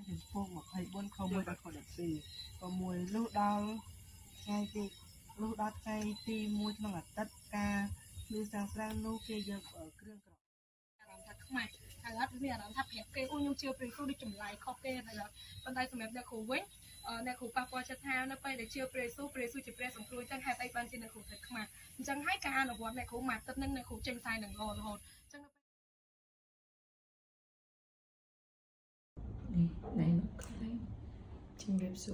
ចំពោះ24ខ1ដល់ខ12ក៏មួយលុះដល់ថ្ងៃទីលុះដល់ថ្ងៃទី1ក្នុងអាទិត្យការលឺសាំងស្រាំងនោះគេយកគ្រឿងក្រអារម្មណ៍ថាខ្មែរហើយអត់មានអារម្មណ៍ថាប្រាប់គេខ្ញុំជឿព្រះគ្រូដូចចម្លែកខុសគេហើយប៉ុន្តែសម្រាប់អ្នកគ្រូវិញអ្នកគ្រូប៉ះពាល់ចិត្តថានៅពេលដែលជឿព្រះយេស៊ូវជាព្រះសង្គ្រោះចឹងហេតុអីបានជាអ្នកគ្រូទៅខ្មែរអញ្ចឹងហើយការអនុវត្តអ្នកគ្រូមួយអាទិត្យនឹងអ្នកគ្រូចេញផ្សាយនឹងរហូតអញ្ចឹង나이 녹화요. 진급수.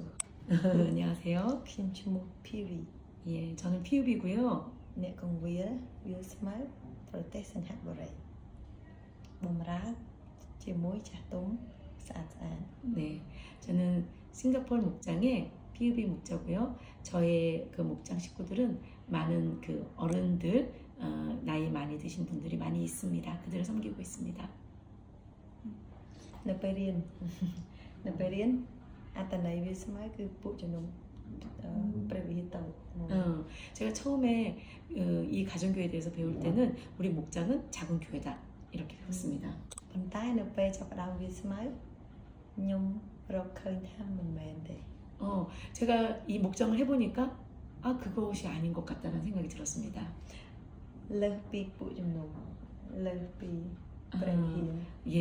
안녕하세요. 김주목 피우비. 예, 저는 피우비고요. 네, 공부야. 위스마일 프로테스트 학보래. 몸라 제모이 자동 사안. 네, 저는 싱가포르 목장의 피우비 목자고요. 저의 그 목장 식구들은 많은 그 어른들, 나이 많이 드신 분들이 많이 있습니다. 그들을 섬기고 있습니다.នៅពេលរៀនអត្តន័យវាស្មើគឺពួកជំនុំព្រះវិហារទៅ 제가 처음에 이 가정교회에 대해서 배울 때는 우리 목장은 작은 교회다 이렇게 배웠습니다. ប៉ុន្តែនៅពេលចាប់ផ្ដើមវាស្មើខ្ញុំរកឃើញថាមិនមែនទេ 제가 이 목장을 해보니까 아 그것이 아닌 것 같다는 생각이 들었습니다. លើសពីពួកជំនុំលើសពីព្រះវិហារ 예,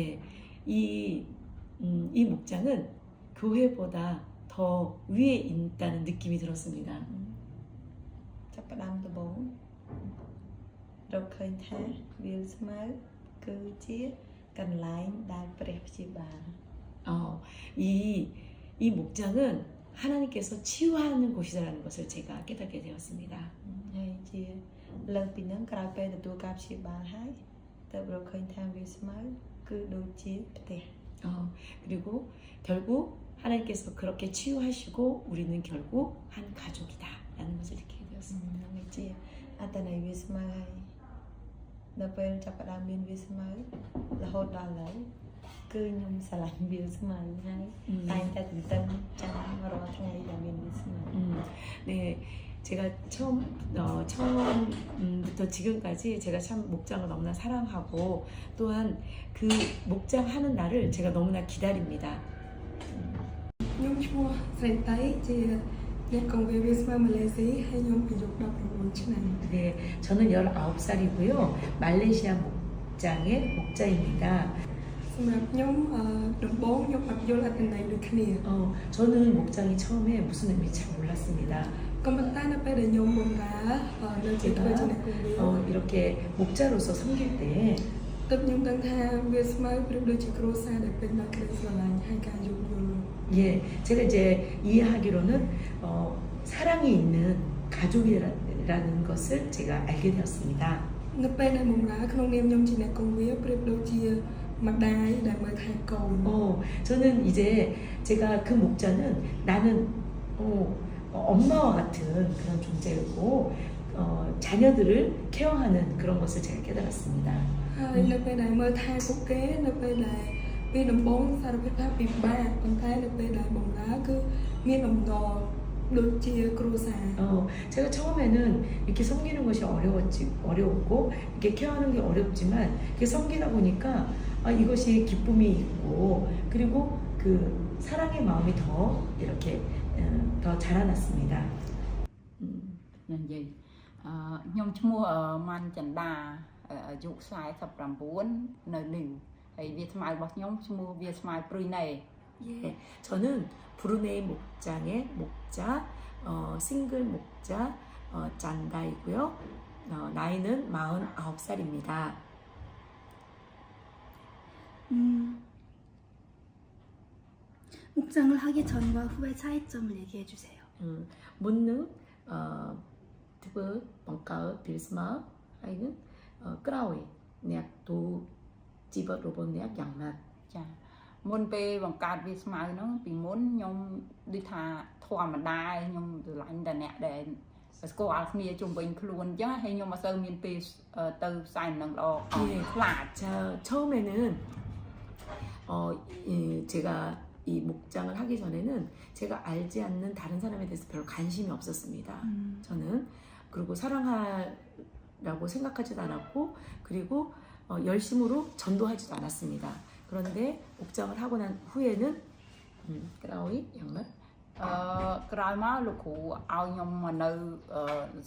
이 목장은 교회보다 더 위에 있다는 느낌이 들었습니다. ចាប់ផ្ដើមដំបូងរកឃើញថាវាស្មើគឺជាកន្លែងដែលព្រះព្យាបាល 이 목장은 하나님께서 치유하는 곳이라는 것을 제가 깨닫게 되었습니다. ហើយជាលើសពីនឹងក្រោយពេលទទួលការព្យាបាលហើយទៅរកឃើញថាវាស្មើគឺដូចជាផ្ទះ 그리고 결국 하나님께서 그렇게 치유하시고 우리는 결국 한 가족이다 라는 것을 느끼게 되었습니다. វាជាអត្តន័យវាស្មើហើយនៅពេលចាប់ផ្ដើមមានវាស្មើរហូតដល់ឥឡូវគឺខ្ញុំស្រឡាញ់វាស្មើហើយតែងតែទន្ទឹងចាំរាល់ថ្ងៃដែលមានវាស្មើ 네, 제가 처음부터 지금까지 제가 참 목장을 너무나 사랑하고 또한 그 목장 하는 날을 제가 너무나 기다립니다. ខ្ញុំឈ្មោះស្រីតៃជាអ្នកកងវេវាស្មើម៉ាឡេស៊ីហើយខ្ញុំអាយុ19ឆ្នាំ 네, 저는 19살이고요. 말레이시아 목장의 목자입니다. សម្រាប់ខ្ញុំដំបូងខ្ញុំអត់យល់អត្ថន័យដូចគ្នា 저는 목장이 처음에 무슨 의미인지 잘 몰랐습니다. ក៏ប៉ុន្តែនៅពេលដែលខ្ញុំបម្រើនៅជាធ្វើជាអ្នកកងវេ 이렇게 목자로서 섬길 때 ទឹកខ្ញុំដឹងថាវាស្មើប្រៀបដូចជាគ្រួសារដែលពេញដោយក្តីស្រឡាញ់ហើយការយោគយល់ 예, 제가 이제 이해하기로는 사랑이 있는 가족이라는 것을 제가 알게 되었습니다. នៅពេលដែលបម្រើក្នុងនាមខ្ញុំជាអ្នកកងវេប្រៀបដូចជាម្ដាយដែលមើលថែកូន 저는 이제 제가 그 목자는 나는 엄마와 같은 그런 존재였고 자녀들을 케어하는 그런 것을 제가 깨달았습니다. ហើយនៅពេលដែលមើលថែពួកគេនៅពេលដែលពីដំបូងសារភាពថាពិបាកប៉ុន្តែនៅពេលដែលបម្រើគឺមានអំណរដូចជាគ្រួសារ 제가 처음에는 이렇게 섬기는 것이 어려웠고 이렇게 케어하는 게 어렵지만 이렇게 섬기다 보니까 이것이 기쁨이 있고 그리고 그 사랑의 마음이 더 이렇게 더 자라났습니다. ខ្ញុំឈ្មោះម៉ាន់ចិន្តាអាយុ49នៅនេះហើយវាស្មៅរបស់ខ្ញុំឈ្មោះវាស្មៅព្រុយណេ 예, 저는 브루네이 목장의 목자, 싱글 목자 짠다이고요. 나이는 49살입니다. 목장을 하기 전과 후의 차이점을 얘기해 주세요. 문능 드브 벙카의 빌스마 아이는 끄라오이 내약 도 집어 로봇 내약 양맛 ចាមុនពេលបង្កើតវាស្មៅហ្នឹងពីមុនខ្ញុំដូចថាធម្មតាខ្ញុំស្រឡាញ់តែអ្នកដែលស្គាល់គ្នាជុំវិញខ្លួនអញ្ចឹងហើយខ្ញុំអត់សូវមានពេលទៅផ្សាយនឹងល្អខ្លាច 자, 처음에는 제가 이 목장을 하기 전에는 제가 알지 않는 다른 사람에 대해서 별로 관심이 없었습니다. 저는 그리고 사랑하라고 생각하지도 않았고 그리고 열심으로 전도하지도 않았습니다. 그런데 목장을 하고 난 후에는 cái áo 양말 ក្រោយមកលោកគ្រូឲ្យខ្ញុំមកនៅ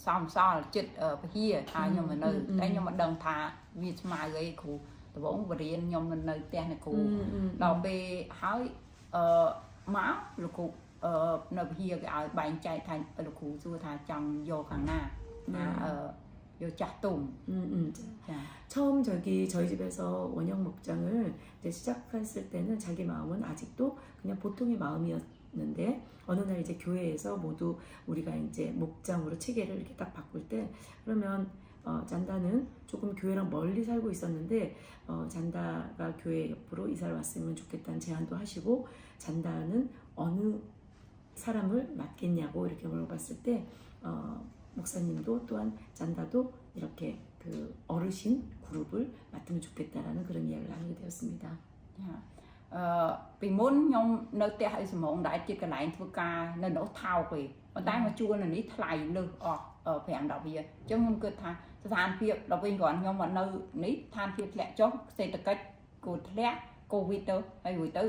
សំសល់ចិត្តពហិថាខ្ញុំមកនៅតែខ្ញុំមិនដឹងថាវាស្មើអីគ្រូដំបូងបរៀនខ្ញុំនៅផ្ទះអ្នកគ្រូដល់ពេលហើយមកលោកគ្រូនៅពហិគេឲ្យបែងចែកថាលោកគ្រូសួរថាចង់យកខាងណាយកចាស់ទុំ 자. 처음 저희 집에서 원형 목장을 이제 시작했을 때는 자기 마음은 아직도 그냥 보통의 마음이었는데 어느 날 이제 교회에서 모두 우리가 이제 목장으로 체계를 이렇게 딱 바꿀 때 그러면 잔다는 조금 교회랑 멀리 살고 있었는데 잔다가 교회 옆으로 이사를 왔으면 좋겠다는 제안도 하시고 잔다는 어느 사람을 맡겠냐고 이렇게 물어봤을 때 목사님도 또한 잔다도 이렇게 그 어르신 그룹을 맡으면 좋겠다라는 그런 이야기를 나누게 되었습니다. ពីមុនខ្ញុំនៅផ្ទះអីសំងដែរចិត្តកន្លែងធ្វើការនៅនោះថោកពេកប៉ុន្តែមកជួលនៅនេះថ្លៃលើសអស់5 10វាអញ្ចឹងខ្ញុំគិតថាស្ថានភាពដល់ពេលគ្រាន់ខ្ញុំមកនៅនេះស្ថានភាពធ្លាក់ចុះសេដ្ឋកិច្ចគោធ្លាក់កូវីដទៅហើយរួចទៅ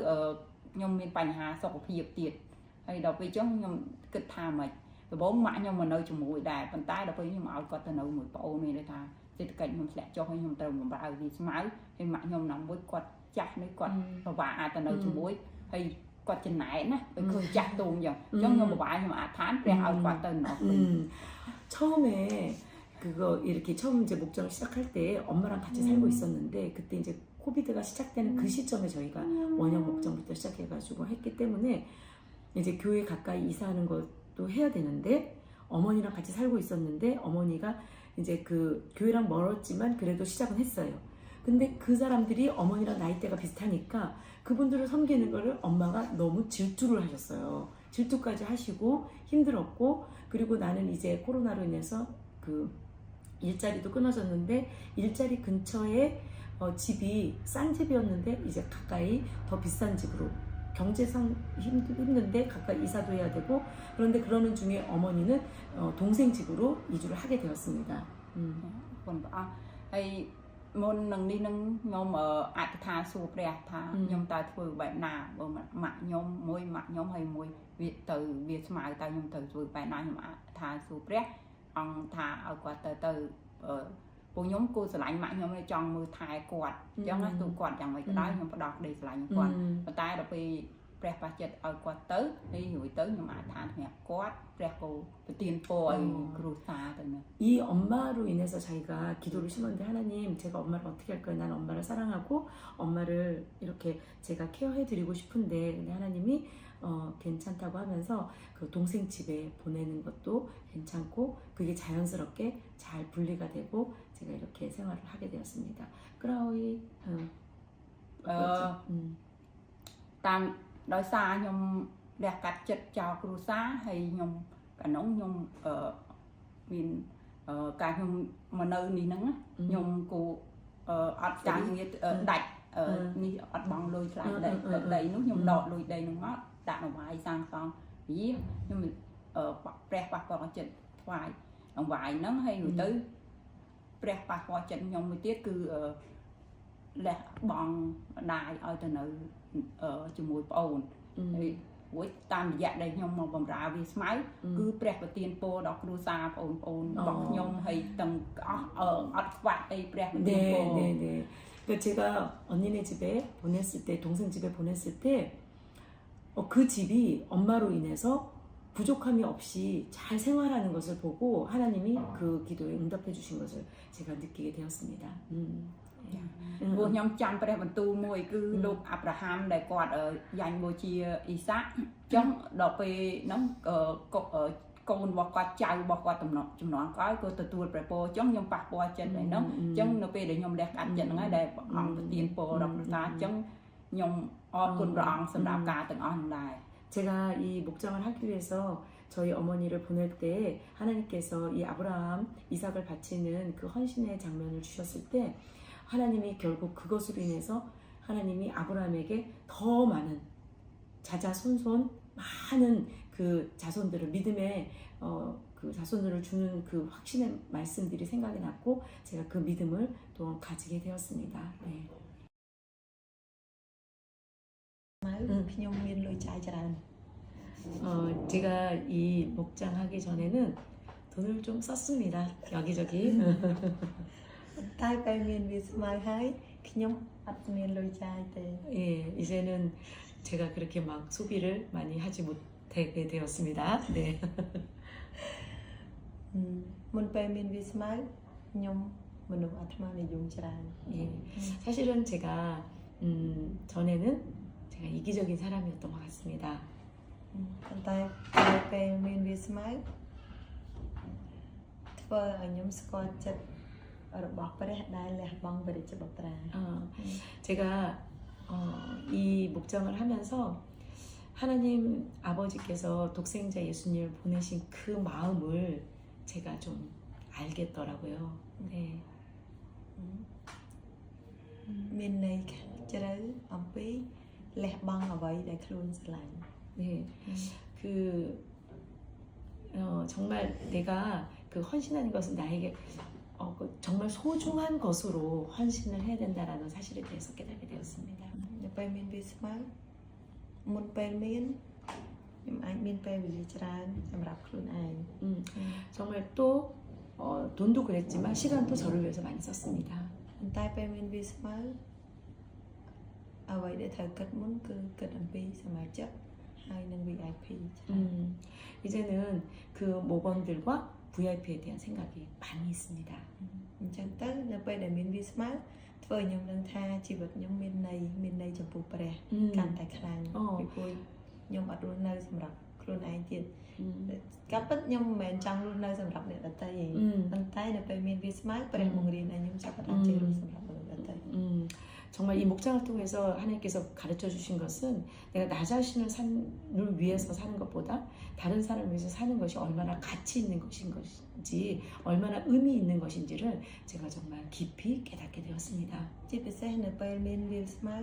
ខ្ញុំមានបញ្ហាសុខភាពទៀតហើយដល់ពេលអញ្ចឹងខ្ញុំគិតថាមិនដំបូងម៉ាក់ខ្ញុំមកនៅជាមួយដែរប៉ុន្តែដល់ពេលខ្ញុំឲ្យគាត់ទៅនៅមួយប្អូននេះថាសេដ្ឋកិច្ចខ្ញុំធ្លាក់ចុះហើយខ្ញុំត្រូវបំរើវាស្មៅហើយម៉ាក់ខ្ញុំណាមួយគាត់ចាស់នេះគាត់ពិបាកអាចទៅនៅជាមួយហើយគាត់ចំណែកណាពេលឃើញចាស់ទុំអញ្ចឹងខ្ញុំពិបាកខ្ញុំអាចឋានព្រះឲ្យគាត់ទៅនោះ 처음에 그거 이렇게 처음 이제 목장을 시작할 때 엄마랑 같이 살고 있었는데 그때 이제 코비드가 시작되는 그 시점에 저희가 원형 목장부터 시작해가지고 했기 때문에 이제 교회 가까이 이사하는 것도 해야 되는데 어머니랑 같이 살고 있었는데 어머니가 이제 그 교회랑 멀었지만 그래도 시작은 했어요. 근데 그 사람들이 어머니랑 나이대가 비슷하니까 그분들을 섬기는 거를 엄마가 너무 질투를 하셨어요. 질투까지 하시고 힘들었고 그리고 나는 이제 코로나로 인해서 그 일자리도 끊어졌는데 일자리 근처에 집이 싼 집이었는데 이제 가까이 더 비싼 집으로 경제상 힘든데 가까이 이사도 해야 되고 그런데 그러는 중에 어머니는 동생 집으로 이주를 하게 되었습니다. ហើយមុននឹងនេះនឹងខ្ញុំអធិដ្ឋានសួរព្រះថាខ្ញុំតើធ្វើបែបណាបើម៉ាក់ខ្ញុំមួយម៉ាក់ខ្ញុំហើយមួយវាទៅវាស្មៅតើខ្ញុំត្រូវធ្វើបែបណាខ្ញុំអធិដ្ឋានសួរព្រះអង្គថាឲ្យគាត់ទៅពួកខ្ញុំគូស្រឡាញ់ម៉ាក់ខ្ញុំចង់មើលថែគាត់អញ្ចឹងណាទូគាត់យ៉ាងម៉េចក៏ដោយខ្ញុំផ្ដោតក្តីស្រឡាញ់គាត់ប៉ុន្តែដល់ពេលព្រះប៉ះចិត្តឲ្យគាត់ទៅហើយរួចទៅខ្ញុំអធិដ្ឋានសម្រាប់គាត់ព្រះគោប្រទានពរឲ្យគ្រួសារទៅណា 이 엄마로 인해서 자기가 기도를 심었는데 하나님 제가 엄마를 어떻게 할 거예요? 난 엄마를 사랑하고 엄마를 이렇게 제가 케어해드리고 싶은데 근데 하나님이 괜찮다고 하면서 그 동생 집에 보내는 것도 괜찮고 그게 자연스럽게 잘 분리가 되고 제가 이렇게 생활을 하게 되었습니다. 그라오이 តាមដោយសារខ្ញុំលះកាត់ចិត្តចោលគ្រួសារហើយខ្ញុំកាលនោះខ្ញុំមានការខ្ញុំមកនៅនេះហ្នឹងខ្ញុំគូអត់ចាញ់ងារដាច់នេះអត់បងលុយថ្លៃដីនោះខ្ញុំដកលុយដីនោះមកដាក់អង្វាយសាងសង់វាខ្ញុំព្រះប៉ះពាល់ចិត្តថ្វាយអង្វាយហ្នឹងហើយរួចទៅព្រះប៉ះពាល់ចិត្តខ្ញុំមួយទៀតគឺលះបងម្ដាយឲ្យទៅនៅជាមួយប្អូនហើយរួចតាមរយៈដែលខ្ញុំមកបម្រើវាស្មៅគឺព្រះប្រទានពរដល់គ្រួសារបងប្អូនរបស់ខ្ញុំហើយទាំងអត់ខ្វះអីព្រះប្រទានពរ 네. 그러니까 제가 언니네 집에 보냈을 때 동생 집에 보냈을 때 그 집이 엄마로 인해서 부족함이 없이 잘 생활하는 것을 보고 하나님이 그 기도에 응답해 주신 것을 제가 느끼게 되었습니다. ព្រោះខ្ញុំចាំព្រះបន្ទូលមួយគឺលោកអាប់រ៉ាហាំដែលគាត់យ៉ាញ់បូជាអ៊ីសាក់អញ្ចឹងដល់ពេលហ្នឹងកូនរបស់គាត់ចៅរបស់គាត់ចំនួនក្រោយក៏ទទួលព្រះពរអញ្ចឹងខ្ញុំប៉ះពាល់ចិត្តហ្នឹងអញ្ចឹងនៅពេលដែលខ្ញុំលះកាត់ចិត្តហ្នឹងហើយដែលព្រះអង្គប្រទានពរដល់គ្រួសារអញ្ចឹងខ្ញុំអរគុណព្រះអង្គសម្រាប់ការទាំងអស់ហ្នឹងដែរ 제가 이 목장을 하기 위해서 저희 어머니를 보낼 때 하나님께서 이 아브라함 이삭을 바치는 그 헌신의 장면을 주셨을 때 하나님이 결국 그것으로 인해서 하나님이 아브라함에게 더 많은 자자손손 많은 그 자손들을 믿음의 그 자손들을 주는 그 확신의 말씀들이 생각이 났고 제가 그 믿음을 또 가지게 되었습니다. 네. ខ្ញុំមានលុយចាយច្រើន 제가 이 목장 하기 전에는 돈을 좀 썼습니다. 여기저기. តែពេលមានវាស្មើហើយខ្ញុំអត់មានលុយចាយទេ 예, 이제는 제가 그렇게 막 소비를 많이 하지 못하게 되었습니다. 네. មុនពេលមានវាស្មើខ្ញុំមនុស្សអាត្មានិយមច្រើន 예. 사실은 제가 전에는 제가 이기적인 사람이었던 것 같습니다. ប៉ុន្តែពេលមានវាស្មើធ្វើឲ្យខ្ញុំស្គាល់ចិត្តរបស់ព្រះដែលលះបង់បរិច្ឆេទបុត្រា 제가 이 목장을 하면서 하나님 아버지께서 독생자 예수님을 보내신 그 마음을 제가 좀 알겠더라고요. 네. មានន័យជ្រៅអំពីលះបង់អ្វីដែលខ្លួនស្រឡាញ់ 네. 그 정말 내가 그 헌신하는 것은 나에게 정말 소중한 것으로 헌신을 해야 된다라는 사실에 대해서 깨닫게 되었습니다. នៅពេលមានវាស្មើមុនពេលមានខ្ញុំអាចមានពេលវេលាច្រើនសម្រាប់ខ្លួនឯង 정말 또 돈도 그랬지만 시간도 저를 위해서 많이 썼습니다. ប៉ុន្តែពេលមានវាស្មើអ្វីដែលត្រូវគិតមុនគឺគិតអំពីសមាជិកហើយនឹង VIP ច្រើន 이제는 그 모범들과 VIP에 대한 생각이 많이 있습니다. អញ្ចឹងទៅនៅពេលដែលមានវាស្មើធ្វើឲ្យខ្ញុំដឹងថាជីវិតខ្ញុំមានន័យចំពោះព្រះកាន់តែខ្លាំងពីព្រោះខ្ញុំអត់រស់នៅសម្រាប់ខ្លួនឯងទៀតកាប់ពិតខ្ញុំមិនមែនចង់រស់នៅសម្រាប់អ្នកដទៃទេប៉ុន្តែនៅពេលមានវាស្មើព្រះបង្រៀនឲ្យខ្ញុំចាប់ផ្ដើមចេះរស់សម្រាប់មនុស្សដទៃ 정말 이 목장을 통해서 하나님께서 가르쳐 주신 것은 내가 나 자신을 위해서 사는 것보다 다른 사람을 위해서 사는 것이 얼마나 가치 있는 것인 것인지 얼마나 의미 있는 것인지를 제가 정말 깊이 깨닫게 되었습니다. ជាពិសេសនៅពេលមានវាស្មើ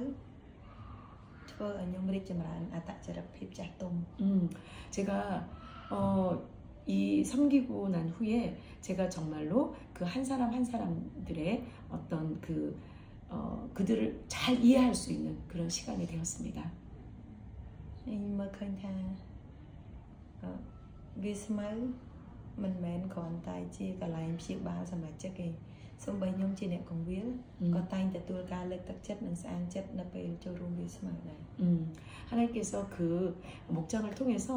ធ្វើឲ្យខ្ញុំរីកចម្រើនអត្តចរិតភាពចាស់ទុំ 제가 이 섬기고 난 후에 제가 정말로 그 한 사람 한 사람들의 어떤 그들을 잘 이해할 수 있는 그런 시간이 되었습니다. ខ្ញុំមើលឃើញថាវាស្មើមិនមែនគ្រាន់តែជាកន្លែងព្យាបាលសមាជិកទេសូម្បីខ្ញុំជាអ្នកកងវិលក៏តែងទទួលការលើកទឹកចិត្តនិងស្អាតចិត្តនៅពេលចូលរួមវាស្មើដែរ 하나님께서 그 목장을 통해서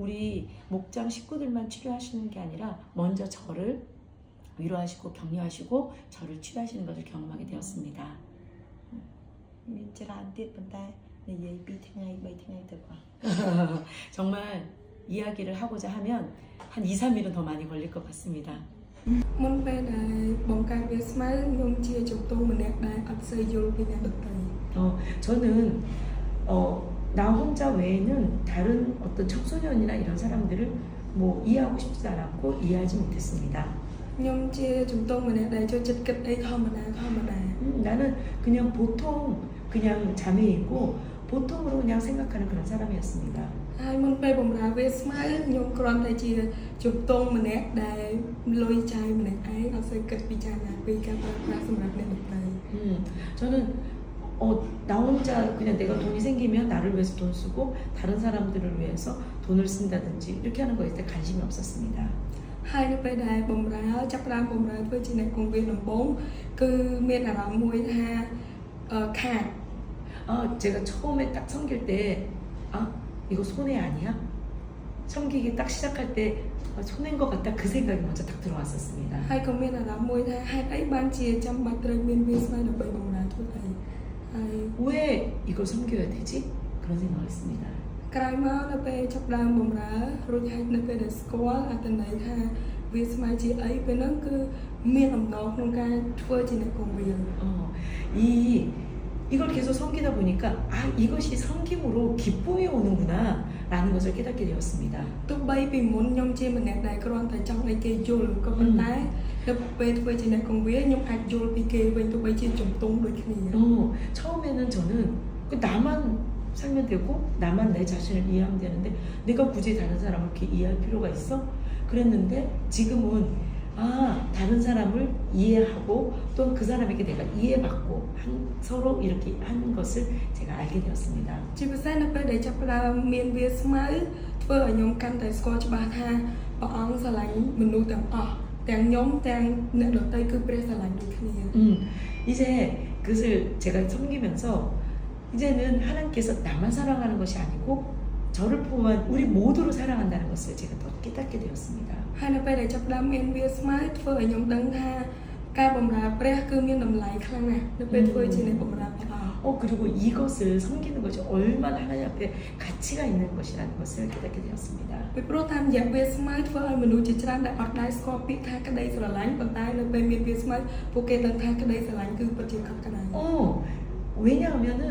우리 목장 식구들만 치료하시는 게 아니라 먼저 저를 위로하시고 격려하시고 저를 치료하시는 것을 경험하게 되었습니다. មានច្រើនទៀតប៉ុន្តែនិយាយ2ថ្ងៃ3ថ្ងៃទៅអស់ 정말 이야기를 하고자 하면 한 2, 3일은 더 많이 걸릴 것 같습니다. មុនពេលដែលបង្កើតវាស្មើខ្ញុំជាជំទង់ម្នាក់ដែលអត់សូវយល់ពីអ្នកដទៃ 저는 나 혼자 외에는 다른 어떤 청소년이나 이런 사람들을 뭐 이해하고 싶지 않았고 이해하지 못했습니다. ខ្ញុំជាជំទង់ម្នាក់ដែលចូលចិត្តគិតអីធម្មតា 나는 그냥 보통 그냥 자매이고 보통으로 그냥 생각하는 그런 사람이었습니다. ហើយមុនពេលបម្រើវាស្មើខ្ញុំគ្រាន់តែជាជំទង់ម្នាក់ដែលលុយចាយម្នាក់ឯងអត់សូវគិតពិចារណាពីការប្រើប្រាស់សម្រាប់អ្នកដទៃ 저는 나 혼자 그냥 내가 돈이 생기면 나를 위해서 돈 쓰고 다른 사람들을 위해서 돈을 쓴다든지 이렇게 하는 거에 대해 관심이 없었습니다. ហើយនៅពេលដែលបម្រើចាប់ផ្ដើមបម្រើធ្វើជាអ្នកកងវិលដំបូងគឺមានអារម្មណ៍មួយថាខាត 제가 처음에 딱 섬길 때 이거 손해 아니야? 섬기기 딱 시작할 때 손해인 것 같다 그 생각이 먼저 딱 들어왔었습니다. ហើយក៏មានអារម្មណ៍មួយថាហេតុអីបានជាចាំបាច់ត្រូវមានវាស្មើដើម្បីបម្រើធ្វើអីហើយ 왜 이걸 섬겨야 되지? 그런 생각을 했습니다. ក្រោយមកនៅពេលចាប់ផ្ដើមបម្រើរួចហើយនៅពេលដែលស្គាល់អត្ថន័យថាវាស្មើជាអីពេលហ្នឹងគឺមានអំណរក្នុងការធ្វើជាអ្នកកងវិល 이걸 계속 섬기다 보니까 이것이 섬김으로 기쁨이 오는구나 라는 것을 깨닫게 되었습니다. ទោះបីពីមុនខ្ញុំជាម្នាក់ដែលគ្រាន់តែចង់ឲ្យគេយល់ក៏ប៉ុន្តែនៅពេលធ្វើជាអ្នកកងវិលខ្ញុំអាចយល់ពីគេវិញទោះបីជាជំទង់ដូចគ្នា 처음에는 저는 나만 살면 되고 나만 내 자신을 이해하면 되는데 내가 굳이 다른 사람을 이렇게 이해할 필요가 있어? 그랬는데 지금은 다른 사람을 이해하고 또 그 사람에게 내가 이해받고 서로 이렇게 하는 것을 제가 알게 되었습니다. ជាពិសេសនៅពេលដែលចាប់ផ្ដើមមានវាស្មៅធ្វើឲ្យខ្ញុំកាន់តែស្គាល់ច្បាស់ថាព្រះអង្គស្រឡាញ់មនុស្សទាំងអស់ទាំងខ្ញុំទាំងអ្នកដទៃគឺព្រះស្រឡាញ់ដូចគ្នា 이제 그것을 제가 섬기면서 이제는 하나님께서 나만 사랑하는 것이 아니고 저를 포함한 우리 모두를 사랑한다는 것을 제가 더 깨닫게 되었습니다. ហើយនៅពេលដែលចាប់ផ្ដើមមានវាស្មៅធ្វើឲ្យខ្ញុំដឹងថាការបម្រើព្រះគឺមានតម្លៃខ្លាំងណាស់នៅពេលធ្វើជាអ្នកបម្រើព្រះអង្គ 그리고 이것을 섬기는 것이 얼마나 하나님 앞에 가치가 있는 것이라는 것을 깨닫게 되었습니다. ពីព្រោះតាមរយៈវាស្មៅធ្វើឲ្យមនុស្សជាច្រើនដែលអត់ដែលស្គាល់ពាក្យថាក្តីស្រឡាញ់ប៉ុន្តែនៅពេលមានវាស្មៅពួកគេដឹងថាក្តីស្រឡាញ់គឺពិតជាខុសក្តី 왜냐하면은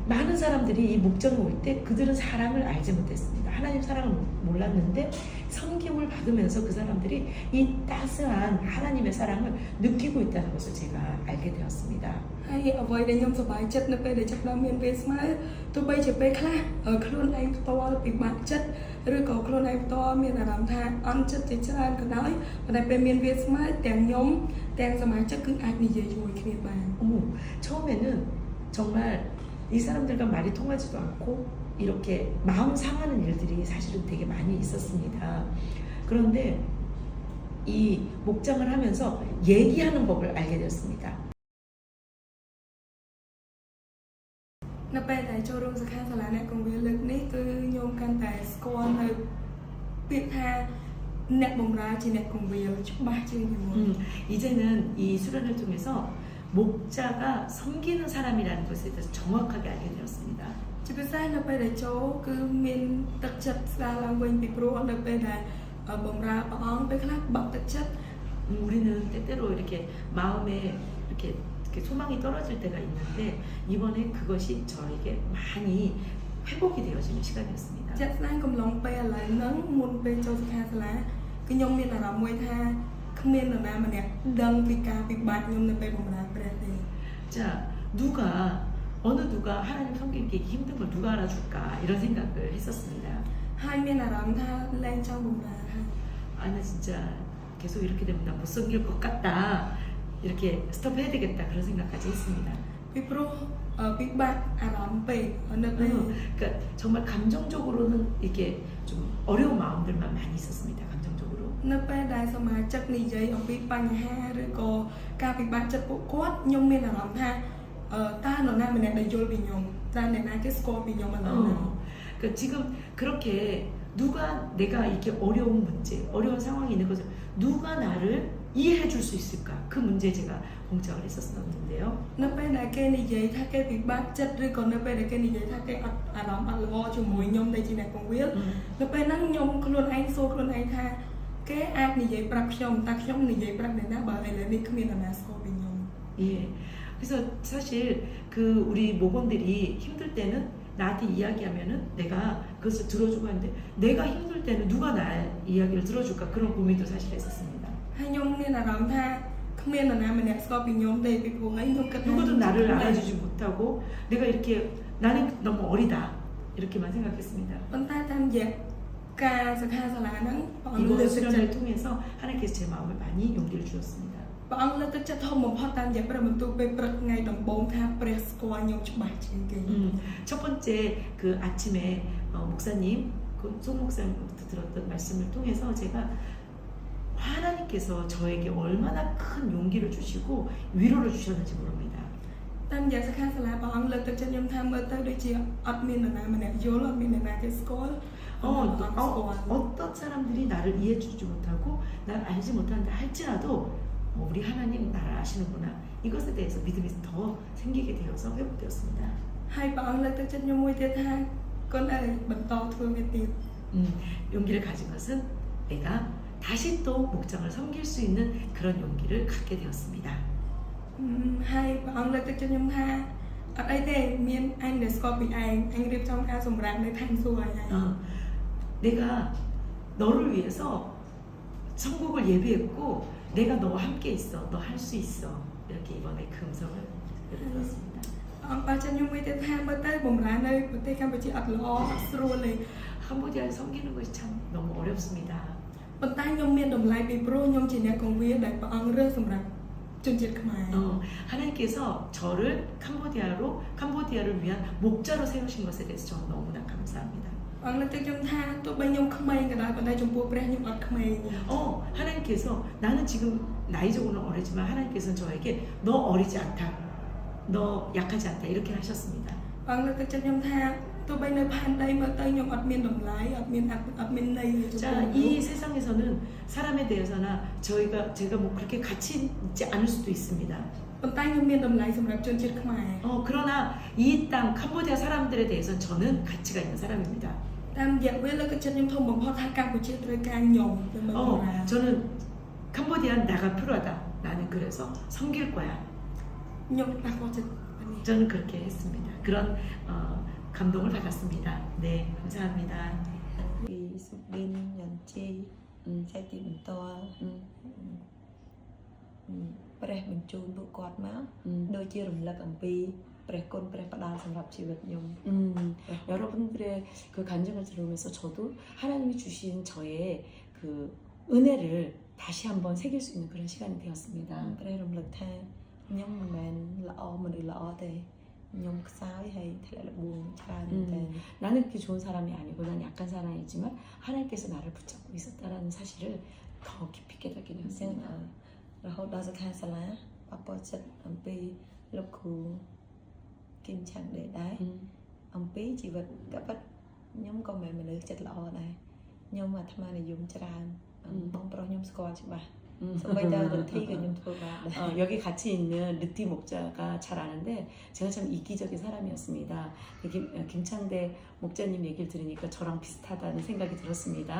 많은 사람들이 이 목장을 올 때 그들은 사랑을 알지 못했습니다. 하나님 사랑을 몰랐는데 섬김을 받으면서 그 사람들이 이 따스한 하나님의 사랑을 느끼고 있다는 것을 제가 알게 되었습니다. ហើយអ្វីដែលខ្ញុំសប្បាយចិត្តនៅពេលដែលចាប់ផ្ដើមមានវាស្មៅទោះបីជាពេលខ្លះខ្លួនឯងផ្ទាល់ពិបាកចិត្តឬក៏ខ្លួនឯងផ្ទាល់មានអារម្មណ៍ថាអន់ចិត្តជាច្រើនក៏ដោយប៉ុន្តែពេលមានវាស្មៅទាំងខ្ញុំទាំងសមាជិកគឺអាចនិយាយជាមួយគ្នាបាន 처음에는 정말 이 사람들과 말이 통하지도 않고 이렇게 마음 상하는 일들이 사실은 되게 많이 있었습니다. 그런데 이 목장을 하면서 얘기하는 법을 알게 되었습니다. នៅពេលដែលចូលរួមសិក្ខាសាលាអ្នកកងវាលើកនេះគឺខ្ញុំកាន់តែស្គាល់នៅពាក្យថាអ្នកបម្រើជាអ្នកកងវាច្បាស់ជាងពីមុន 이제는 이 수련을 통해서 목자가 섬기는 사람이라는 것에 대해서 정확하게 알게 되었습니다. ជាពិសេសនៅពេលដែលចូលគឺមានទឹកចិត្តស្ដារឡើងវិញពីព្រោះនៅពេលដែលបម្រើព្រះអង្គពេលខ្លះបាក់ទឹកចិត្ត 우리는 때때로 이렇게 마음에 이렇게 소망이 떨어질 때가 있는데 이번에 그것이 저에게 많이 회복이 되어지는 시간이었습니다. ជាក់ស្ដែងកំឡុងពេលឥឡូវហ្នឹងមុនពេលចូលសិក្ខាសាលាគឺខ្ញុំមានអារម្មណ៍មួយថាគ្មាននរណាម្នាក់ដឹងពីការពិបាកខ្ញុំនៅពេលបម្រើព្រះទេ 자, 어느 누가 하나님 섬기기 힘든 걸 누가 알아줄까 이런 생각을 했었습니다. ហើយមានអារម្មណ៍ថាលែងចង់បម្រើហើយ 나 진짜 계속 이렇게 되면 나 못 섬길 것 같다. 이렇게 스톱해야 되겠다 그런 생각까지 했습니다. ពីព្រោះពិបាកអារម្មណ៍ពេកនៅពេល 그러니까 정말 감정적으로는 이렇게 좀 어려운 마음들만 많이 있었습니다. 감정적으로. នៅពេលដែលសមាជិកនិយាយអំពីបញ្ហាឬក៏ការពិបាកចិត្តពួកគាត់ខ្ញុំមានអារម្មណ៍ថាតើនរណាម្នាក់ដែលយល់ពីខ្ញុំតើអ្នកណាគេស្គាល់ពីខ្ញុំឥឡូវហ្នឹង 그러니까 지금 그렇게 누가 내가 이렇게 어려운 문제, 어려운 상황이 있는 것을 누가 나를 이해해 줄 수 있을까? 그 문제에 제가 공작을 했었는데요. នៅពេលដែលគេនិយាយថាគេពិបាកចិត្តឬក៏នៅពេលដែលគេនិយាយថាគេអត់អារម្មណ៍អត់ល្អជាមួយខ្ញុំដែលជាអ្នកពង្រៀលនៅពេលហ្នឹងខ្ញុំខ្លួនឯងសួរខ្លួនឯងថាគេអាចនិយាយប្រាប់ខ្ញុំតែខ្ញុំនិយាយប្រាប់អ្នកណាបើឥឡូវនេះគ្មាននរណាស្គាល់ពីខ្ញុំ 예. 그래서 사실 그 우리 모범들이 힘들 때는 나한테 이야기하면은 내가 그것을 들어주고 하는데 내가 힘들 때는 누가 나의 이야기를 들어줄까 그런 고민도 사실 했었습니다. ហើយខ្ញុំមានអារម្មណ៍ថាគ្មាននរណាម្នាក់ស្គាល់ពីខ្ញុំទេពីព្រោះហើយខ្ញុំគិតថា 누구도 나를 알아주지 못하고 내가 이렇게 나는 너무 어리다 이렇게만 생각했습니다. ប៉ុន្តែតាមរយៈការសិក្ខាសាលាហ្នឹងព្រះអង្គលើ 이번 កទឹកចិត្ត 수련을 통해서 하나님께서 제 마음을 많이 용기를 주셨습니다. ព្រះអង្គលើកទឹកចិត្តធំបំផុតតាមរយៈព្រះបន្ទូលពេលព្រឹកថ្ងៃដំបូងថាព្រះស្គាល់ខ្ញុំច្បាស់ជាងគេ 첫 번째 그 아침에 목사님, 그 송 목사님부터 들었던 말씀을 통해서 제가 하나님께서 저에게 얼마나 큰 용기를 주시고 위로를 주셨는지 모릅니다. តាមរយៈសិក្ខាសាលាព្រះអង្គលើកទឹកចិត្តខ្ញុំថាមើលទៅដូចជាអត់មាននរណាម្នាក់យល់អត់មាននរណាគេស្គាល់ 어떤 사람들이 나를 이해해주지 못하고 날 알지 못한다 할지라도 우리 하나님 나를 아시는구나 이것에 대해서 믿음이 더 생기게 되어서 회복되었습니다. ហើយព្រះអង្គលើកទឹកចិត្តខ្ញុំមួយទៀតថាកូនអើយបន្តធ្វើវាទៀត 용기를 가진 것은 내가 다시 또 목장을 섬길 수 있는 그런 용기를 갖게 되었습니다. ហើយព្រះអង្គលើកទឹកចិត្តខ្ញុំថាអត់អីទេមានអញដែលស្គាល់ពីឯងអញរៀបចំការសម្រាប់នៅឋានសួគ៌ឲ្យឯង 내가 너를 위해서 천국을 예비했고 내가 너와 함께 있어 너 할 수 있어 이렇게 이번에 그 음성을 들었습니다. ព្រះអង្គបានចិត្តខ្ញុំមួយទៀតថាមើលទៅបម្រើនៅប្រទេសកម្ពុជាអត់ល្អអត់ស្រួលទេ 캄보디아에 섬기는 것이 참 너무 어렵습니다. ប៉ុន្តែខ្ញុំមានតម្លៃពីព្រោះខ្ញុំជាអ្នកកងវាដែលព្រះអង្គរើសសម្រាប់ជនជាតិខ្មែរ 하나님께서 저를 캄보디아를 위한 목자로 세우신 것에 대해서 저는 너무나 감사합니다. ព្រះអង្គលើកទឹកខ្ញុំថាទោះបីខ្ញុំក្មេងក៏ដោយប៉ុន្តែចំពោះព្រះខ្ញុំអត់ក្មេង 하나님께서 나는 지금 나이적으로는 어리지만 하나님께서는 저에게 너 어리지 않다. 너 약하지 않다. 이렇게 하셨습니다. ព្រះអង្គលើកទឹកខ្ញុំថាទោះបីនៅផែនដីមើលទៅខ្ញុំអត់មានតម្លៃអត់មានន័យចំពោះ 자, 이 세상에서는 사람에 대해서나 제가 뭐 그렇게 가치 있지 않을 수도 있습니다. ប៉ុន្តែខ្ញុំមានតម្លៃសម្រាប់ជនជាតិខ្មែរ 그러나 이 땅 캄보디아 사람들에 대해서는 저는 가치가 있는 사람입니다. តាមរយៈពេលលើកទឹកខ្ញុំធំបំផុតថាកម្ពុជាត្រូវការខ្ញុំទៅមើល 저는 캄보디아 나가 필요하다. 나는 그래서 섬길 거야. ខ្ញុំប៉ះពាល់ចិត្ត 저는 그렇게 했습니다. 그런 감동을 받았습니다. 네, 감사합니다. ពីសុប៊ីនយ៉ាន់ជីចែកទីបន្តព្រះបញ្ជូនពួកគាត់មកដូចជារំលឹកអំពីព្រះគុណព្រះផ្ដាល់សម្រាប់ជីវិតខ្ញុំ 여러분들의 그 간증을 들으면서 저도 하나님이 주신 저의 그 은혜를 다시 한번 새길 수 있는 그런 시간이 되었습니다. ព្រះរំលឹកថាខ្ញុំមិនមែនល្អមនុស្សល្អទេខ្ញុំខ្សោយហើយធ្លាក់ល្បួងច្រើនតែ 나는 그렇게 좋은 사람이 아니고 난 약한 사람이지만 하나님께서 나를 붙잡고 있었다라는 사실을 더 깊이 깨닫게 អញ្ចឹង 되었습니다. រហូតដល់សខាសាលាប៉ះពាល់ចិត្តអំពីលោកគ្រូគីមឆាំងដែរអំពីជីវិតក៏ពិតខ្ញុំក៏មិនមនុស្សចិត្តល្អដែរខ្ញុំអាត្មានិយមច្រើនបងប្រុសខ្ញុំស្គាល់ច្បាស់ 소위 다 르티 그냥 들어가. 여기 같이 있는 르티 목자가 잘 아는데 제가 참 이기적인 사람이었습니다. 김창대 목자님 얘기를 들으니까 저랑 비슷하다는 생각이 들었습니다.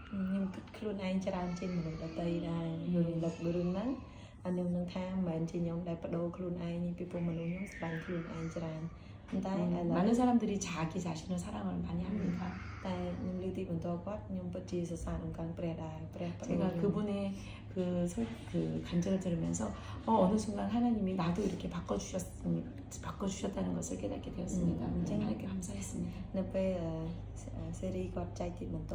ខ្ញុំគិតខ្លួនឯងច្រើនជាងមនុស្សដទៃដែរយល់លឹករឿងហ្នឹងខ្ញុំនឹងថាមិនមែនជាខ្ញុំដែលបដូរខ្លួនឯងពីព្រោះមនុស្សខ្ញុំស្បាញ់ខ្លួនឯងច្រើនប៉ុន្តែ 많은 사람들이 자기 자신을 사랑을 많이 합니다. តែខ្ញុំលើកទីបន្តគាត់ខ្ញុំពិតជាសរសើរនឹងកាន់ព្រះដែរព្រះ 제가 그분의 그 간증을 들으면서 어느 순간 하나님이 나도 이렇게 바꿔주셨다는 것을 깨닫게 되었습니다. 하나님께 감사했습니다. នៅពេលសេរីគាត់ចែកទីបន្ត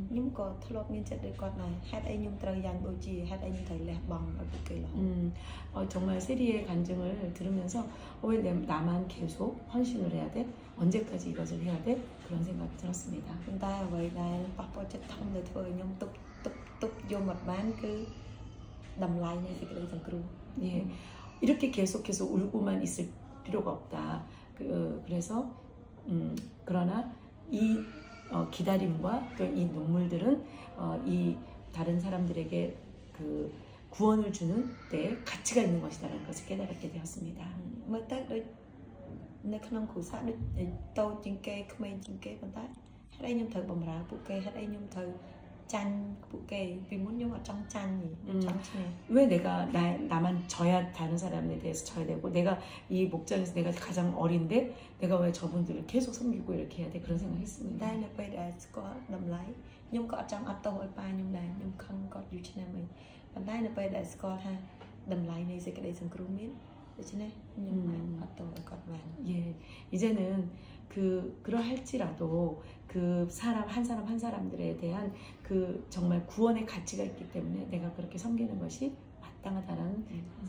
ខ្ញុំក៏ធ្លាប់មានចិត្តដូចគាត់ដែរហេតុអីខ្ញុំត្រូវយ៉ាងដូចជាហេតុអីខ្ញុំត្រូវលះបង់ឲ្យពួកគេរហូត 정말 세리의 간증을 들으면서 왜 나만 계속 헌신을 해야 돼? 언제까지 이것을 해야 돼? 그런 생각이 들었습니다. ប៉ុន្តែអ្វីដែលប៉ះពាល់ចិត្តធំដែលធ្វើឲ្យខ្ញុំទុកយកមកបានគឺតម្លៃនៃសេចក្តីសង្គ្រោះ 예, 이렇게 계속해서 울고만 있을 필요가 없다. 그래서 그러나 이 기다림과 또 이 눈물들은 이 다른 사람들에게 그 구원을 주는 데 가치가 있는 것이라는 것을 깨달게 되었습니다. មើលទៅដូចនៅក្នុងគ្រួសារដូចតូចជាងគេក្មេងជាងគេប៉ុន្តែហេតុអីខ្ញុំត្រូវបម្រើពួកគេហេតុអីខ្ញុំត្រូវចាញ់ពួកគេពីមុនខ្ញុំអត់ចង់ចាញ់ខ្ញុំចង់ឈ្នះ 왜 내가 나만 져야 다른 사람에 대해서 져야 되고 내가 이 목장에서 내가 가장 어린데 내가 왜 저분들을 계속 섬기고 이렇게 해야 돼 그런 생각했습니다. តែនៅពេលដែលស្គាល់តម្លៃខ្ញុំក៏អត់ចង់អត់ទោសឲ្យប៉ាខ្ញុំដែរខ្ញុំខឹងគាត់យូរឆ្នាំហើយប៉ុន្តែនៅពេលដែលស្គាល់ថាតម្លៃនៃសេចក្តីសង្គ្រោះមានដូច្នេះខ្ញុំអត់ទោសឲ្យគាត់បាន 예, 이제는 그러할지라도 그 사람 한 사람들에 대한 그 정말 구원의 가치가 있기 때문에 내가 그렇게 섬기는 것이 마땅하다는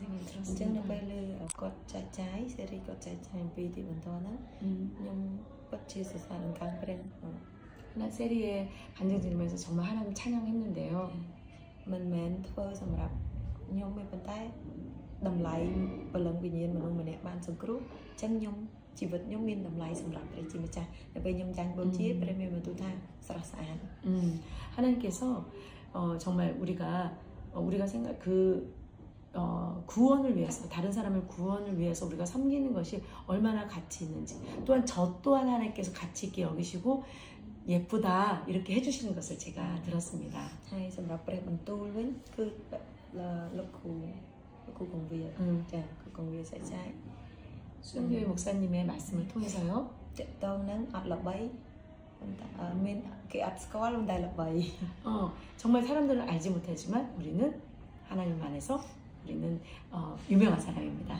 생각이 អញ្ចឹងនៅ 들었습니다. ពេលលើគាត់ចែកចាយសេរីគាត់ចែកចាយអំពីទីបន្តហ្នឹងខ្ញុំពិតជាសរសើរនឹងកាន់ព្រះ 세리의 간증 들으면서 정말 하나님 찬양했는데요. មិនមែនធ្វើសម្រាប់ខ្ញុំទេប៉ុន្តែតម្លៃព្រលឹងវិញ្ញាណមនុស្សម្នាក់បានសង្គ្រោះអញ្ចឹងខ្ញុំជីវិតខ្ញុំមានតម្លៃសម្រាប់ព្រះជាម្ចាស់នៅពេលខ្ញុំចាញ់បូជាព្រះមានបន្ទូលថាស្រស់ស្អាត 하나님께서 정말 우리가 생각 구원을 위해서 다른 사람을 구원을 위해서 우리가 섬기는 것이 얼마나 가치 있는지 또한 저 또한 하나님께서 가치 있게 여기시고 예쁘다 이렇게 해주시는 것을 제가 들었습니다. ហើយសម្រាប់ព្រះបន្ទូលវិញគឺលោកគ្រូកងវាចាគ្រូកងវាចែកចាយ 수영교회 목사님의 말씀을 통해서요. តកតងនឹងអត់ល្បីប៉ុន្តែមានគេអត់ស្គាល់ប៉ុន្តែល្បី 정말 사람들은 알지 못하지만 우리는 하나님 안에서 우리는 유명한 사람입니다.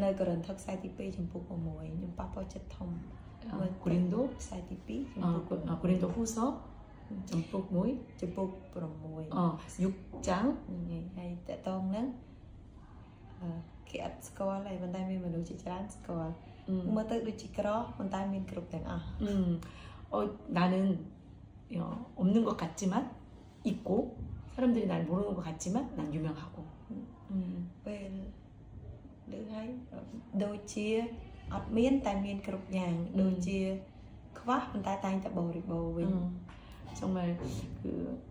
នៅកូរិនថូសខ្សែទី2ចំពោះ6ខ្ញុំប៉ះពាល់ចិត្តធំ 고린도 ខ្សែទី2ចំពោះ 고린도 후서 ចំពុកមួយ ចំពុក6 6장 ហើយតកតងហ្នឹងគេអត់ស្គាល់ទេប៉ុន្តែមានមនុស្សជាច្រើនស្គាល់មើលទៅដូចជាក្រប៉ុន្តែមានគ្រប់ទាំងអស់ 나는 없는 것 같지만 있고 사람들이 날 모르는 것 같지만 난 유명하고 ពេលលើហើយដូចជាអត់មានតែមានគ្រប់យ៉ាងដូចជាខ្វះប៉ុន្តែតែងតែបរិបូរណ៍វិញ 정말 그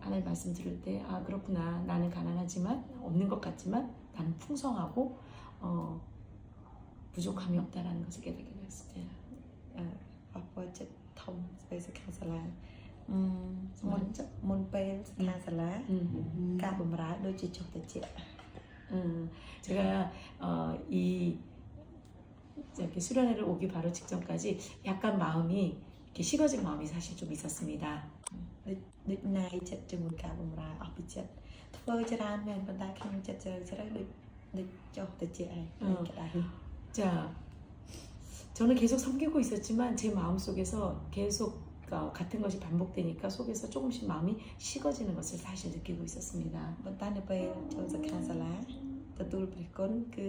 하나님 말씀 들을 때 아 그렇구나 나는 가난하지만 없는 것 같지만 나는 풍성하고 부족함이 없다라는 것을 깨닫게 되었어요. អបអរចិត្តធំស្វ័យសិក្ខាសាលាមុនពេលសិក្ខាសាលាការបម្រើដូចជាចុះតិច 제가 이 이렇게 수련회를 오기 바로 직전까지 약간 마음이 이렇게 식어진 마음이 사실 좀 있었습니다. ដូចណាយចិត្តជាមួយការបម្រើអស់ពីចិត្តធ្វើច្រើនមែនប៉ុន្តែក្នុងចិត្តជ្រៅដូចចុះតិចឯងក្តៅ 자, 저는 계속 섬기고 있었지만 제 마음 속에서 계속 같은 것이 반복되니까 속에서 조금씩 마음이 식어지는 것을 사실 느끼고 있었습니다. ប៉ុន្តែនៅពេលចូលសិក្ខាសាលាទទួលព្រះគុណគឺ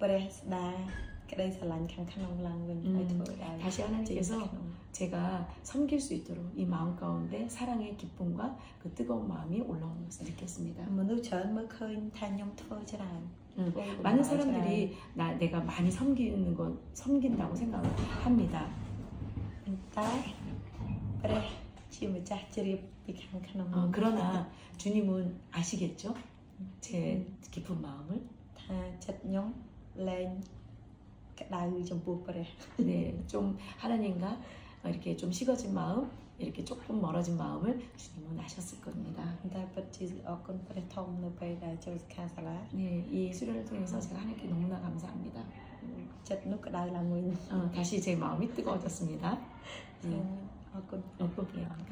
ព្រះស្ដាក្តីស្រឡាញ់ខាងក្នុងឡើងវិញហើយធ្វើឲ្យ 다시 하나님께서 제가 섬길 수 있도록 이 마음 가운데 사랑의 기쁨과 그 뜨거운 마음이 올라오는 것을 느꼈습니다. មនុស្សច្រើនមើលឃើញថាខ្ញុំធ្វើច្រើន 많은 사람들이 내가 많이 섬긴다고 생각을 합니다. តែព្រះជាម្ចាស់ជ្រាបពីខាងក្នុង 그러나 주님은 아시겠죠? 제 깊은 마음을 ថាចិត្តខ្ញុំលែងក្តៅចំពោះព្រះ 네, 좀 하나님과 이렇게 좀 식어진 마음, 이렇게 조금 멀어진 마음을 주님은 아셨을 겁니다. តែពិតជាអរគុណព្រះធំនៅពេលដែលចូលសិក្ខាសាលា 네, 이 수련을 통해서 제가 하나님께 너무나 감사합니다. ចិត្តនោះក្តៅឡើងវិញ 다시 제 마음이 뜨거워졌습니다. អរគុណ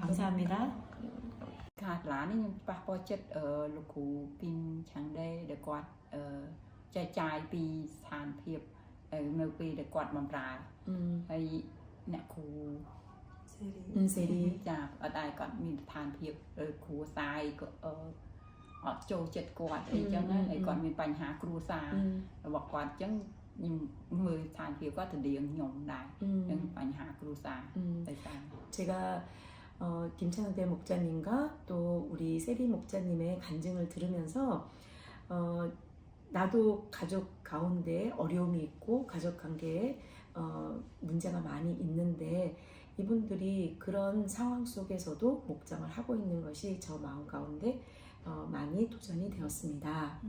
감사합니다. ខាសាលានេះខ្ញុំប៉ះពាល់ចិត្តលោកគ្រូពីនឆាំងដេដែលគាត់ចែកចាយពីស្ថានភាពនៅពេលដែលគាត់បម្រើហើយអ្នកគ្រូ 세리 ចាអត់ដែរគាត់មានស្ថានភាពគ្រួសារក៏អត់ចូលចិត្តគាត់អីចឹងហើយគាត់មានបញ្ហាគ្រួសាររបស់គាត់ចឹងខ្ញុំមើលស្ថានភាពគាត់ទៅដៀងខ្ញុំដែរចឹងបញ្ហាគ្រួសារតែតែ 제가 김찬웅대 목자님과 또 우리 세리 목자님의 간증을 들으면서 나도 가족 가운데 어려움이 있고 가족 관계에 문제가 많이 있는데 이분들이 그런 상황 속에서도 목장을 하고 있는 것이 저 마음 가운데 많이 도전이 되었습니다.